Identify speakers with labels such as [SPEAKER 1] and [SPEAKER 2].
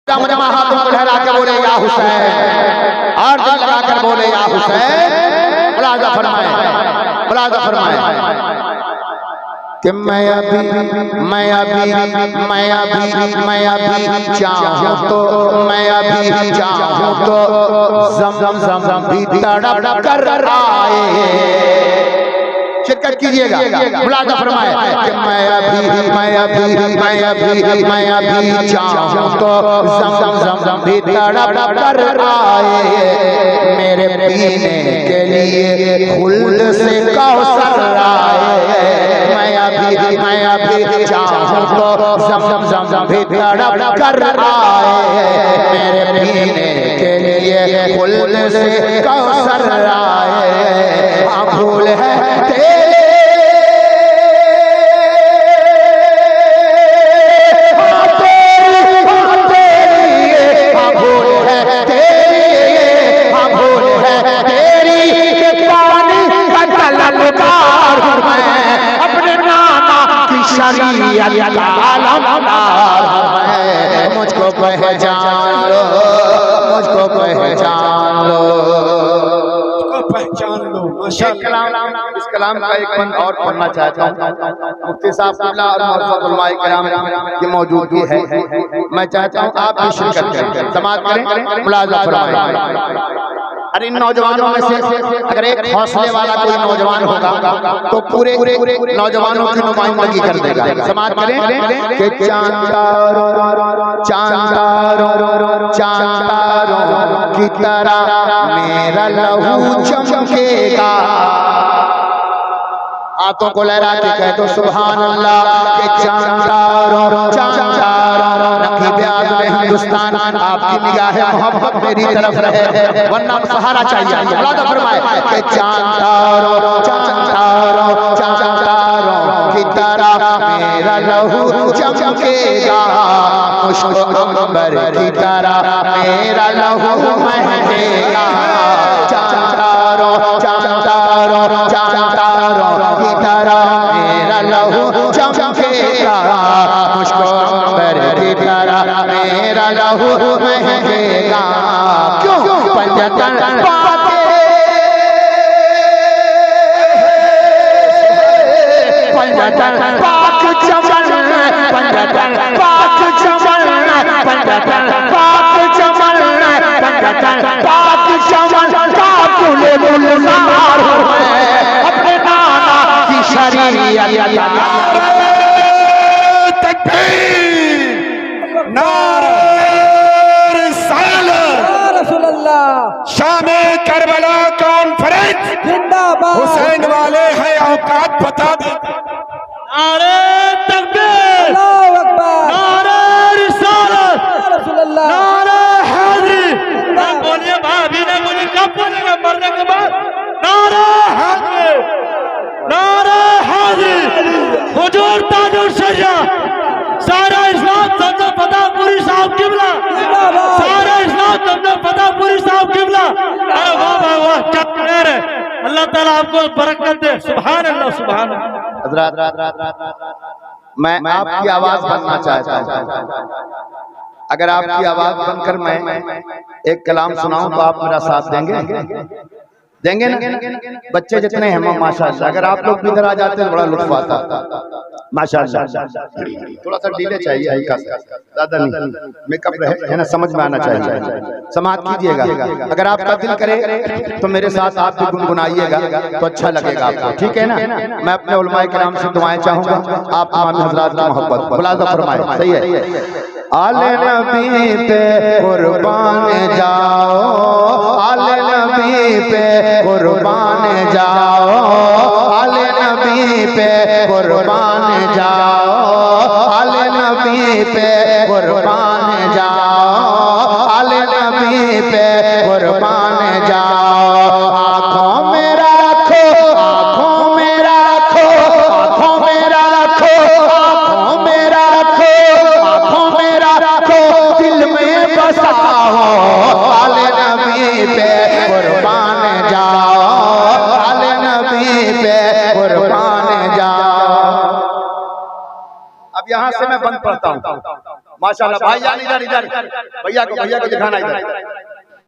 [SPEAKER 1] जमा हाथों को लहरा के बोले या हुसैन, और दिल लगाकर बोले या हुसैन। मुलाजा फरमाए कि मैं अभी चाहूं तो ज़म भी तड़प कर आए। शिरकत कीजिएगा। मुलाजा फरमाए कि मैं अभी चाहूं तो ज़म भी तड़प कर आए। मेरे पीने के लिए खुल्द से कौसर आए। मैं अभी चाहूं तो ज़म भी तड़प कर आए। मेरे पीने के लिए खुल्द से कौसर आए। हाँ भूल है मुझको पहचान लो, मुझको पहचान लो, पहचान लो। इस कलाम का एक बंद और पढ़ना चाहता हूँ। मुफ्ती साहब और उलमाए किराम की मौजूदगी है। मैं चाहता हूँ आप भी शिरकत करें, समाअत करें, मुलाजा फरमाएं। अरे इन नौजवानों में से अगर एक हौसले वाला कोई नौजवान होगा तो पूरे नौजवानों की नुमाइंदगी कर देगा। समाअत करें कि चांतारों की तरह मेरा लहू चमकेगा। हाथों को लहरा के कह दो सुभान अल्लाह के चांतारों रखी आज़ में हिंदुस्तान आपकी निगाह मोहब्बत मेरी तरफ रहे, वरना सहारा चाहिए। मुलाजा फरमाए कि चांतारों की तरह मेरा लहू चमकेगा। मुश्क अंबर की तरह मेरा लहू महकेगा। चांतारों की तरह मेरा लहू चमकेगा। मुझको अंबर की तरह मेरा लहू महकेगा। क्यों पंजतन पाके पंजतन पाक चमन, पंजतन पाक चमन, पंजतन पाक चमन, पंजतन पाक चमन का गुलजार है अपने नाना की शरीयत।
[SPEAKER 2] शामे करबला कॉन्फ्रेंस
[SPEAKER 3] जिंदाबाद।
[SPEAKER 2] हुसैन वाले हैं औकात बता दे।
[SPEAKER 4] नारे तकबीर,
[SPEAKER 3] अल्लाहू अकबर,
[SPEAKER 4] नारे रिसालत,
[SPEAKER 3] रसूलुल्लाह,
[SPEAKER 4] नारे हाज़िर। अब बोलिए भाभी ने मुझे कब बोलेगा मरने के बाद? नारे हाज़िर, नारे हाज़िर। हुजूर ताजुर शरिया, सारा इस्लाम समझो फतेहपुरी साहब किबला, सारा इस्लाम समझो फतेहपुरी साहब किबला। अरे वाह वाह वाह, क्या खैर है। अल्लाह ताला आपको बरकत दे। सुभान अल्लाह, सुभान अल्लाह।
[SPEAKER 1] मैं आपकी आवाज बनना चाहता हूँ। अगर आपकी आवाज बनकर मैं एक कलाम सुनाऊं तो आप मेरा साथ देंगे ना? बच्चे जितने हैं माशाअल्लाह, अगर आप लोग भी इधर आ जाते हैं बड़ा लुत्फ आता माशाअल्लाह। थोड़ा सा डीले चाहिए, हल्का सा, ज्यादा नहीं, मेकअप रहे है ना, समझ में आना चाहिए। समाअत कीजिएगा। अगर आपका दिल करे तो मेरे साथ आप भी गुनगुनाइएगा तो अच्छा लगेगा आपको, ठीक है ना? मैं अपने उलमाए किराम से दुआएं चाहूंगा, आप इमाम हज़रात की मोहब्बत मुलाज़ा फरमाएं। सही है। आले नबी पे कुर्बान जाओ, आले नबी पे कुर्बान जाओ, आले नबी पे कुर्बान जाओ, आले नबी पे कुर्बान जाओ, आले नबी पे कुर्बान जाओ। आँखों में रखो, आँखों में रखो, आँखों में रखो, आँखों में रखो, आँखों में रखो, दिल में बसाओ। आले नबी पे कुर्बान जाओ, आले नबी पे कुर्बान जाओ। अब यहाँ से मैं बंद पढ़ता हूँ। माशाल्लाह भाईजान इधर इधर भैया को दिखाना इधर